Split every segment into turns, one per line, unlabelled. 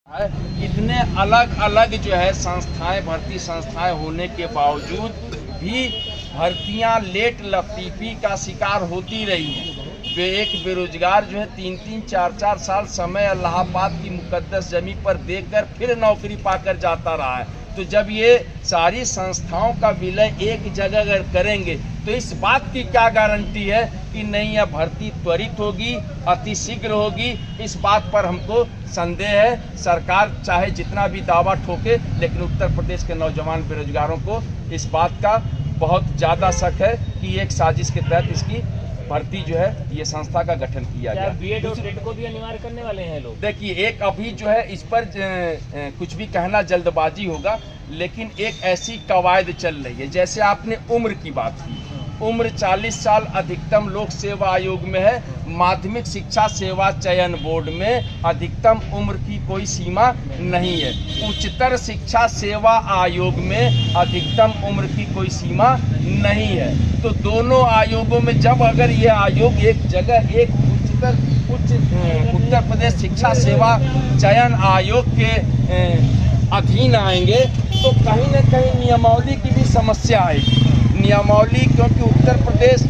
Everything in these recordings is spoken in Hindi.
इतने अलग अलग जो है संस्थाएं, भर्ती संस्थाएं होने के बावजूद भी भर्तियां लेट लतीफ़ी का शिकार होती रही हैं। एक बेरोजगार जो है 3-3, 4-4 साल समय इलाहाबाद की मुकद्दस जमी पर देकर फिर नौकरी पाकर जाता रहा है। तो जब ये सारी संस्थाओं का विलय एक जगह अगर करेंगे तो इस बात की क्या गारंटी है कि नहीं यह भर्ती त्वरित होगी, अति शीघ्र होगी। इस बात पर हमको संदेह है। सरकार चाहे जितना भी दावा ठोके, लेकिन उत्तर प्रदेश के नौजवान बेरोजगारों को इस बात का बहुत ज़्यादा शक है कि एक साजिश के तहत इसकी भर्ती जो है ये संस्था का गठन किया गया।
बीएड और टेट को भी अनिवार्य करने वाले हैं लोग।
देखिए, एक अभी जो है इस पर कुछ भी कहना जल्दबाजी होगा, लेकिन एक ऐसी कवायद चल रही है। जैसे आपने उम्र की बात की, उम्र 40 साल अधिकतम लोक सेवा आयोग में है। माध्यमिक शिक्षा सेवा चयन बोर्ड में अधिकतम उम्र की कोई सीमा नहीं है। उच्चतर शिक्षा सेवा आयोग में अधिकतम उम्र की कोई सीमा नहीं है। तो दोनों आयोगों में जब अगर ये आयोग एक जगह एक उत्तर प्रदेश शिक्षा सेवा चयन आयोग के अधीन आएंगे तो कहीं न कहीं नियमावली की भी समस्या आएगी। नियमावली, क्योंकि उत्तर प्रदेश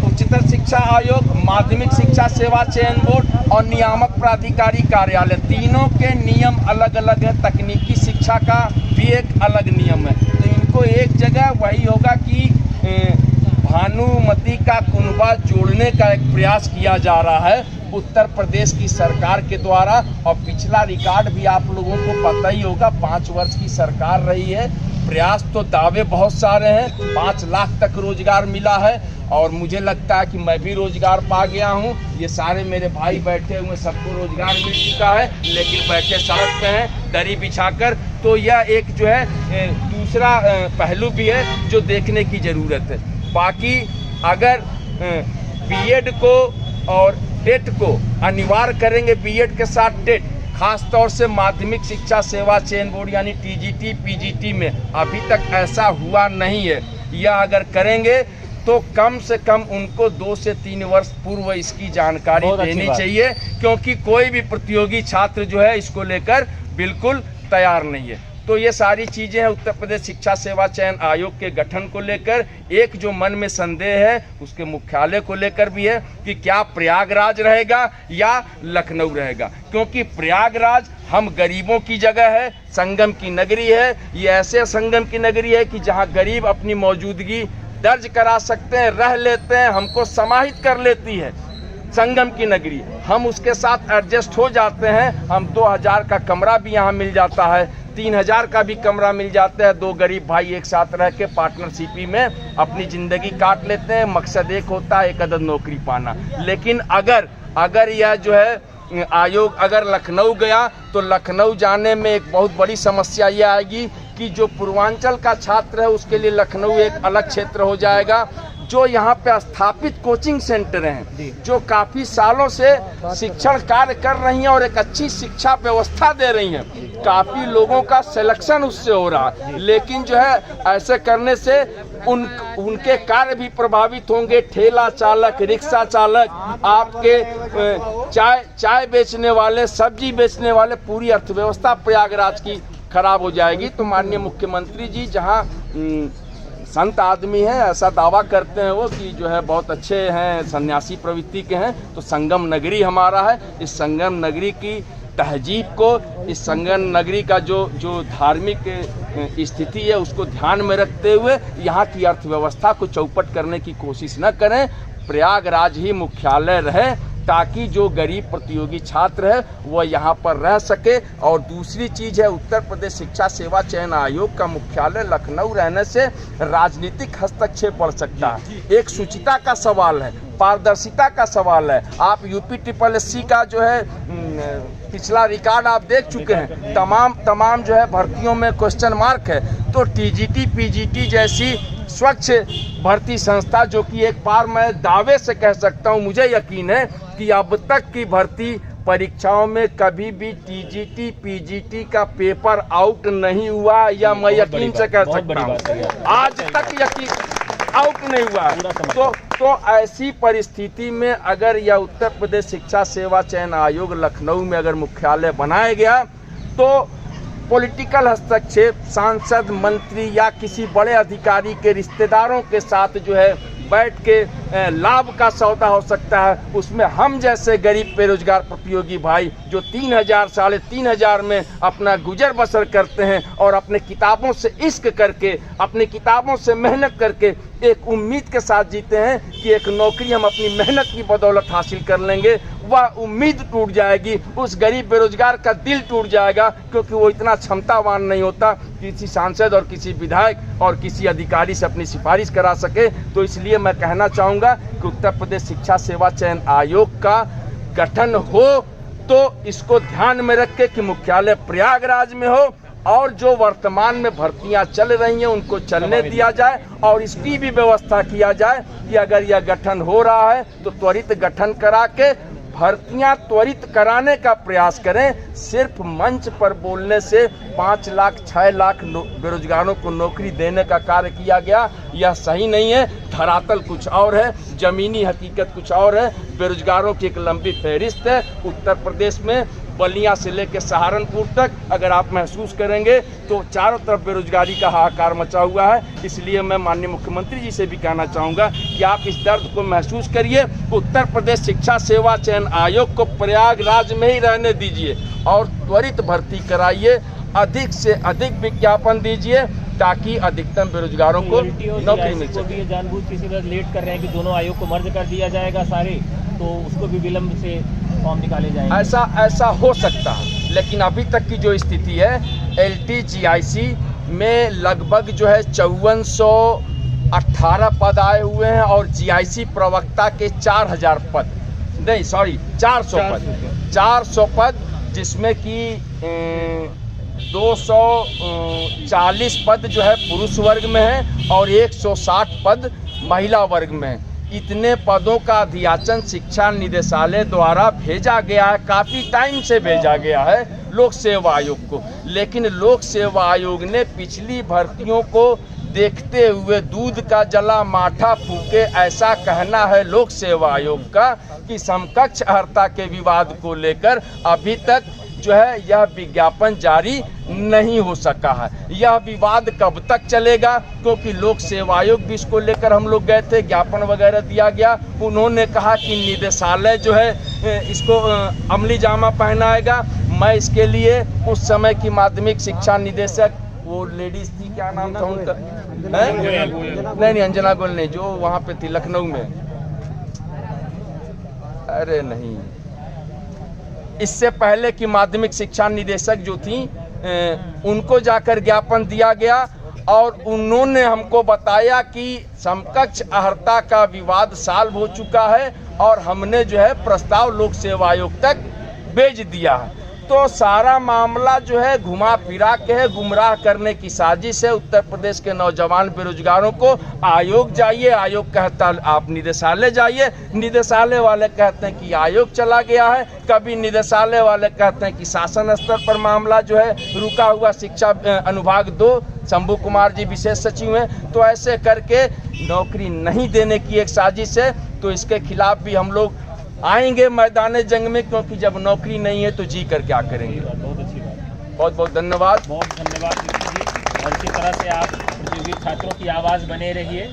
उच्चतर शिक्षा आयोग, माध्यमिक शिक्षा सेवा चयन बोर्ड और नियामक प्राधिकारी कार्यालय, तीनों के नियम अलग अलग है। तकनीकी शिक्षा का भी एक अलग नियम है। तो इनको एक जगह वही होगा कि भानुमती का कुनबा जोड़ने का एक प्रयास किया जा रहा है उत्तर प्रदेश की सरकार के द्वारा। और पिछला रिकॉर्ड भी आप लोगों को पता ही होगा, 5 वर्ष की सरकार रही है। प्रयास तो दावे बहुत सारे हैं, 5 लाख तक रोजगार मिला है और मुझे लगता है कि मैं भी रोजगार पा गया हूं। ये सारे मेरे भाई बैठे हुए सबको रोजगार मिल चुका है, लेकिन बैठे सड़क पे हैं दरी बिछाकर। तो यह एक जो है दूसरा पहलू भी है जो देखने की ज़रूरत है। बाकी अगर बीएड को और टेट को अनिवार्य करेंगे, बीएड के साथ टेट, खास तौर से माध्यमिक शिक्षा सेवा चयन बोर्ड यानी टीजीटी पीजीटी में अभी तक ऐसा हुआ नहीं है। यह अगर करेंगे तो कम से कम उनको 2 से 3 वर्ष पूर्व इसकी जानकारी देनी चाहिए, क्योंकि कोई भी प्रतियोगी छात्र जो है इसको लेकर बिल्कुल तैयार नहीं है। तो ये सारी चीज़ें हैं उत्तर प्रदेश शिक्षा सेवा चयन आयोग के गठन को लेकर। एक जो मन में संदेह है उसके मुख्यालय को लेकर भी है कि क्या प्रयागराज रहेगा या लखनऊ रहेगा, क्योंकि प्रयागराज हम गरीबों की जगह है, संगम की नगरी है। ये ऐसे संगम की नगरी है कि जहाँ गरीब अपनी मौजूदगी दर्ज करा सकते हैं, रह लेते हैं, हमको समाहित कर लेती है संगम की नगरी। हम उसके साथ एडजस्ट हो जाते हैं। हम 2000 का कमरा भी यहाँ मिल जाता है, 3000 का भी कमरा मिल जाता है। 2 गरीब भाई एक साथ रह के पार्टनरशिपी में अपनी ज़िंदगी काट लेते हैं। मकसद एक होता है, एक अदद नौकरी पाना। लेकिन अगर यह जो है आयोग अगर लखनऊ गया तो लखनऊ जाने में एक बहुत बड़ी समस्या ये आएगी कि जो पूर्वांचल का छात्र है उसके लिए लखनऊ एक अलग क्षेत्र हो जाएगा। जो यहाँ पे स्थापित कोचिंग सेंटर हैं, जो काफ़ी सालों से शिक्षण कार्य कर रही हैं और एक अच्छी शिक्षा व्यवस्था दे रही हैं, काफ़ी लोगों का सिलेक्शन उससे हो रहा है। लेकिन जो है ऐसे करने से उनके कार्य भी प्रभावित होंगे। ठेला चालक, रिक्शा चालक, आपके चाय बेचने वाले, सब्जी बेचने वाले, पूरी अर्थव्यवस्था प्रयागराज की खराब हो जाएगी। तो माननीय मुख्यमंत्री जी जहाँ संत आदमी हैं, ऐसा दावा करते हैं वो कि जो है बहुत अच्छे हैं, सन्यासी प्रवृत्ति के हैं, तो संगम नगरी हमारा है। इस संगम नगरी की तहजीब को, इस संगम नगरी का जो धार्मिक स्थिति है उसको ध्यान में रखते हुए यहाँ की अर्थव्यवस्था को चौपट करने की कोशिश न करें। प्रयागराज ही मुख्यालय रहे ताकि जो गरीब प्रतियोगी छात्र है वह यहाँ पर रह सके। और दूसरी चीज़ है, उत्तर प्रदेश शिक्षा सेवा चयन आयोग का मुख्यालय लखनऊ रहने से राजनीतिक हस्तक्षेप बढ़ सकता है। एक शुचिता का सवाल है, पारदर्शिता का सवाल है। आप यूपी का जो है पिछला रिकॉर्ड आप देख चुके हैं, तमाम जो है भर्तियों में क्वेश्चन मार्क है। तो टीजीटी पीजीटी जैसी स्वच्छ भर्ती संस्था, जो कि एक बार मैं दावे से कह सकता हूं, मुझे यकीन है कि अब तक की भर्ती परीक्षाओं में कभी भी टीजीटी पीजीटी का पेपर आउट नहीं हुआ, या मैं यकीन से कह सकता हूं, आज तक यकीन आउट नहीं हुआ है। तो ऐसी परिस्थिति में अगर यह उत्तर प्रदेश शिक्षा सेवा चयन आयोग लखनऊ में अगर मुख्यालय बनाया गया तो पॉलिटिकल हस्तक्षेप सांसद, मंत्री या किसी बड़े अधिकारी के रिश्तेदारों के साथ जो है बैठ के लाभ का सौदा हो सकता है। उसमें हम जैसे गरीब बेरोजगार प्रतियोगी भाई जो 3,000 3,500 में अपना गुजर बसर करते हैं और अपने किताबों से इश्क करके, अपनी किताबों से मेहनत करके एक उम्मीद के साथ जीते हैं कि एक नौकरी हम अपनी मेहनत की बदौलत हासिल कर लेंगे, वह उम्मीद टूट जाएगी, उस गरीब बेरोजगार का दिल टूट जाएगा, क्योंकि वो इतना क्षमतावान नहीं होता किसी सांसद और किसी विधायक और किसी अधिकारी से अपनी सिफारिश करा सके। तो इसलिए मैं कहना चाहूँगा कि उत्तर प्रदेश शिक्षा सेवा चयन आयोग का गठन हो तो इसको ध्यान में रख के कि मुख्यालय प्रयागराज में हो और जो वर्तमान में भर्तियां चल रही हैं उनको चलने दिया जाए और इसकी भी व्यवस्था किया जाए कि अगर यह गठन हो रहा है तो त्वरित गठन करा के भर्तियां त्वरित कराने का प्रयास करें। सिर्फ मंच पर बोलने से 5 लाख 6 लाख बेरोजगारों को नौकरी देने का कार्य किया गया, यह सही नहीं है। धरातल कुछ और है, जमीनी हकीकत कुछ और है। बेरोजगारों की एक लंबी फहरिस्त है उत्तर प्रदेश में, बलिया से लेकर सहारनपुर तक अगर आप महसूस करेंगे तो चारों तरफ बेरोजगारी का हाहाकार मचा हुआ है। इसलिए मैं माननीय मुख्यमंत्री जी से भी कहना चाहूँगा कि आप इस दर्द को महसूस करिए, उत्तर प्रदेश शिक्षा सेवा चयन आयोग को प्रयागराज में ही रहने दीजिए और त्वरित भर्ती कराइए, अधिक से अधिक विज्ञापन दीजिए ताकि अधिकतम बेरोजगारों को नौकरी मिल सके।
जानबूझ किसी तरह लेट कर रहे हैं कि दोनों आयोग को मर्ज कर दिया जाएगा सारे, तो उसको भी विलम्ब से फॉर्म निकाले जाएंगे।
ऐसा हो सकता है, लेकिन अभी तक की जो स्थिति है LTGIC में लगभग जो है 5418 पद आए हुए हैं और GIC प्रवक्ता के 400 पद, नहीं सॉरी 400 पद, जिसमें कि 240 पद जो है पुरुष वर्ग में है और 160 पद महिला वर्ग में है। इतने पदों का अध्याचन शिक्षा निदेशालय द्वारा भेजा गया है, काफ़ी टाइम से भेजा गया है लोक सेवा आयोग को, लेकिन लोक सेवा आयोग ने पिछली भर्तियों को देखते हुए दूध का जला माठा फूके, ऐसा कहना है लोक सेवा आयोग का कि समकक्ष अर्हता के विवाद को लेकर अभी तक जो है यह विज्ञापन जारी नहीं हो सका है। यह विवाद कब तक चलेगा, क्योंकि लोक सेवा आयोग भी इसको लेकर हम लोग गए थे, ज्ञापन वगैरह दिया गया, उन्होंने कहा कि निदेशालय जो है इसको अमली जामा पहनाएगा। मैं इसके लिए उस समय की माध्यमिक शिक्षा निदेशक, वो लेडीज थी, क्या नाम था उनका, नहीं अंजना गोयल नहीं, जो वहाँ पे थी लखनऊ में, अरे नहीं, इससे पहले की माध्यमिक शिक्षा निदेशक जो थी उनको जाकर ज्ञापन दिया गया और उन्होंने हमको बताया कि समकक्ष अर्हता का विवाद सॉल्व हो चुका है और हमने जो है प्रस्ताव लोक सेवा आयोग तक भेज दिया है। तो सारा मामला जो है घुमा फिरा के है, गुमराह करने की साजिश है उत्तर प्रदेश के नौजवान बेरोजगारों को। आयोग जाइए, आयोग कहता है आप निदेशालय जाइए, निदेशालय वाले कहते हैं कि आयोग चला गया है, कभी निदेशालय वाले कहते हैं कि शासन स्तर पर मामला जो है रुका हुआ, शिक्षा अनुभाग 2 शंभू कुमार जी विशेष सचिव हैं। तो ऐसे करके नौकरी नहीं देने की एक साजिश है, तो इसके खिलाफ भी हम लोग आएंगे मैदान जंग में, क्योंकि जब नौकरी नहीं है तो जी कर क्या करेंगे।
बहुत अच्छी बात,
बहुत बहुत धन्यवाद।
बहुत धन्यवाद। और इसी तरह से आप प्रतियोगी छात्रों की आवाज़ बने रहिए।